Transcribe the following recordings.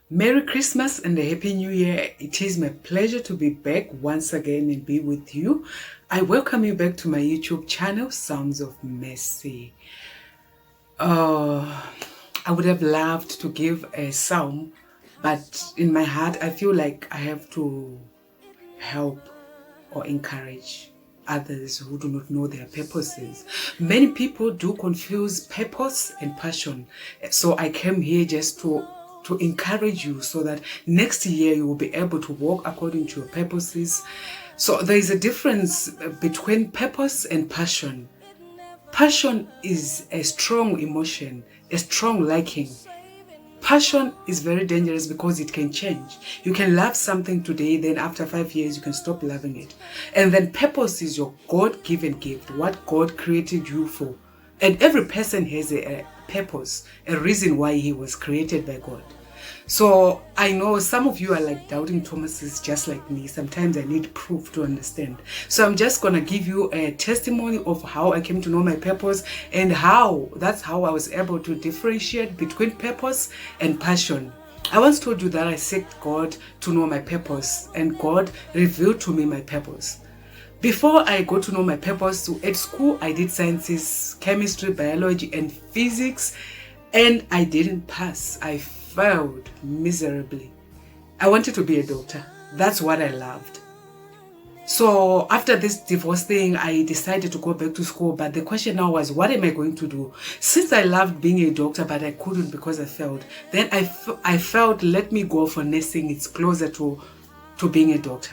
Merry Christmas and a Happy New Year. It is my pleasure to be back once again and be with you. I welcome you back to my YouTube channel, Sounds of Mercy. I would have loved to give a psalm, but in my heart, I feel like I have to help or encourage others who do not know their purposes. Many people do confuse purpose and passion. So I came here just to encourage you so that next year you will be able to walk according to your purposes. So there is a difference between purpose and passion. Passion is a strong emotion, a strong liking. Passion is very dangerous because it can change. You can love something today, then after 5 years, you can stop loving it. And then purpose is your God-given gift, what God created you for. And every person has a purpose, a reason why he was created by God. So I know some of you are like doubting Thomases just like me. Sometimes I need proof to understand. So I'm just going to give you a testimony of how I came to know my purpose and that's how I was able to differentiate between purpose and passion. I once told you that I sought God to know my purpose and God revealed to me my purpose. Before I got to know my purpose, at school I did sciences, chemistry, biology and physics, and I didn't pass. I failed miserably. I wanted to be a doctor. That's what I loved. So after this divorce thing, I decided to go back to school. But the question now was, what am I going to do? Since I loved being a doctor, but I couldn't because I failed. Then I felt, let me go for nursing. It's closer to being a doctor.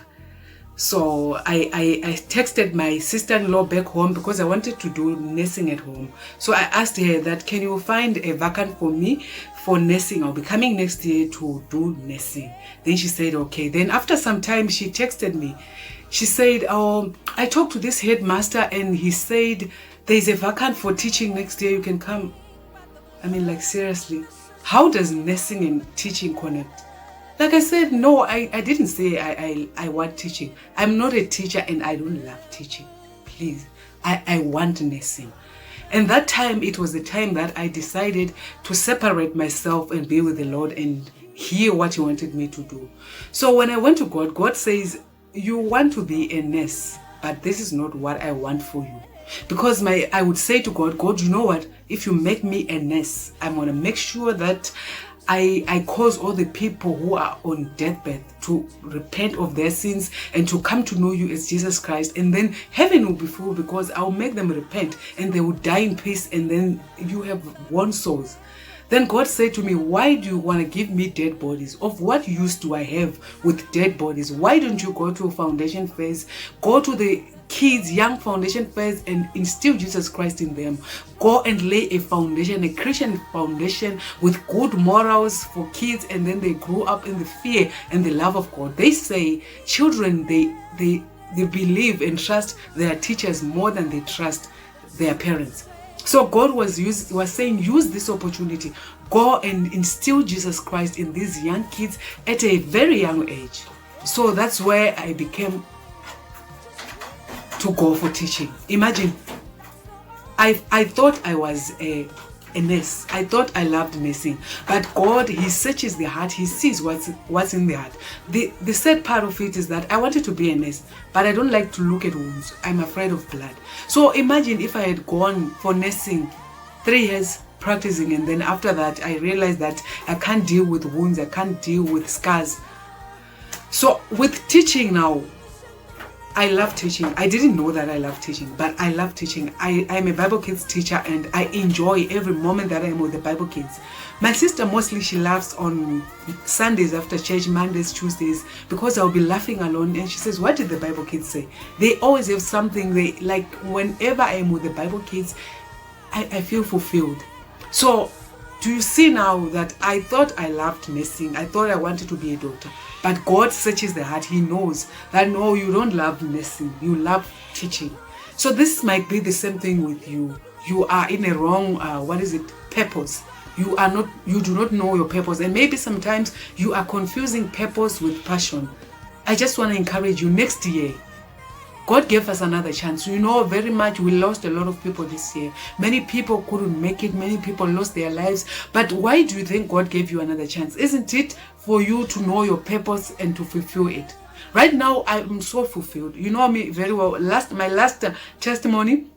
So I texted my sister-in-law back home because I wanted to do nursing at home. So I asked her that, can you find a vacant for me for nursing? I'll be coming next year to do nursing. Then she said, okay. Then after some time, she texted me. She said, I talked to this headmaster and he said, there's a vacant for teaching next year. You can come. I mean, like, seriously, how does nursing and teaching connect? Like I said, no, I didn't say I want teaching. I'm not a teacher and I don't love teaching. Please, I want nursing. And that time, it was the time that I decided to separate myself and be with the Lord and hear what He wanted me to do. So when I went to God, God says, you want to be a nurse, but this is not what I want for you. Because I would say to God, God, you know what? If you make me a nurse, I'm going to make sure that I cause all the people who are on deathbed to repent of their sins and to come to know you as Jesus Christ. And then heaven will be full because I'll make them repent and they will die in peace and then you have won souls. Then God said to me, why do you want to give me dead bodies? Of what use do I have with dead bodies? Why don't you go to a foundation phase, go to the kids, young foundation phase and instill Jesus Christ in them. Go and lay a foundation, a Christian foundation with good morals for kids, and then they grow up in the fear and the love of God. They say children, they believe and trust their teachers more than they trust their parents. So God was saying, use this opportunity. Go and instill Jesus Christ in these young kids at a very young age. So that's where I became to go for teaching. Imagine, I thought I was a nurse. I thought I loved nursing. But God, He searches the heart. He sees what's in the heart. The sad part of it is that I wanted to be a nurse, but I don't like to look at wounds. I'm afraid of blood. So imagine if I had gone for nursing 3 years practicing, and then after that I realized that I can't deal with wounds. I can't deal with scars. So with teaching now, I love teaching. I didn't know that I love teaching, but I love teaching. I'm a Bible Kids teacher and I enjoy every moment that I'm with the Bible Kids. My sister mostly, she laughs on Sundays after church, Mondays, Tuesdays, because I'll be laughing alone and she says, what did the Bible Kids say? They always have something. They like, whenever I'm with the Bible Kids, I feel fulfilled. So do you see now that I thought I loved nursing? I thought I wanted to be a doctor. But God searches the heart. He knows that no, you don't love nursing. You love teaching. So this might be the same thing with you. You are in a wrong, purpose. You do not know your purpose. And maybe sometimes you are confusing purpose with passion. I just want to encourage you next year. God gave us another chance. You know very much we lost a lot of people this year. Many people couldn't make it. Many people lost their lives. But why do you think God gave you another chance? Isn't it for you to know your purpose and to fulfill it? Right now, I'm so fulfilled. You know me very well. My last testimony,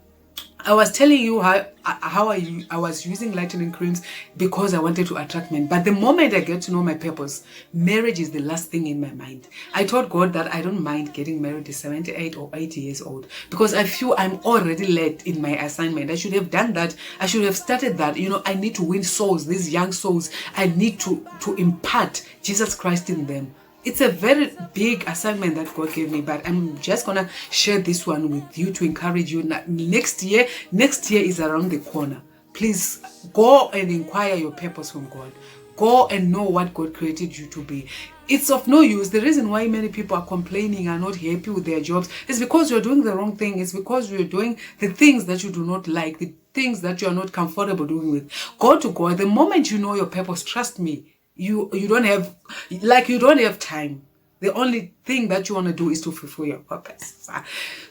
I was telling you how I was using lightening creams because I wanted to attract men. But the moment I get to know my purpose, marriage is the last thing in my mind. I told God that I don't mind getting married at 78 or 80 years old because I feel I'm already late in my assignment. I should have done that. I should have started that. You know, I need to win souls, these young souls. I need to impart Jesus Christ in them. It's a very big assignment that God gave me, but I'm just gonna share this one with you to encourage you. Next year is around the corner. Please go and inquire your purpose from God. Go and know what God created you to be. It's of no use. The reason why many people are complaining, are not happy with their jobs, is because you're doing the wrong thing. It's because you're doing the things that you do not like, the things that you are not comfortable doing with. Go to God. The moment you know your purpose, trust me, you don't have time. The only thing that you want to do is to fulfill your purpose.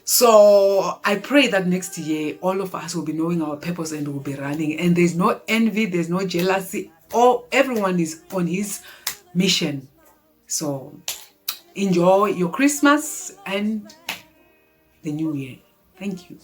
So I pray that next year all of us will be knowing our purpose and will be running, and there's no envy, there's no jealousy. Everyone is on his mission. So enjoy your Christmas and the new year. Thank you.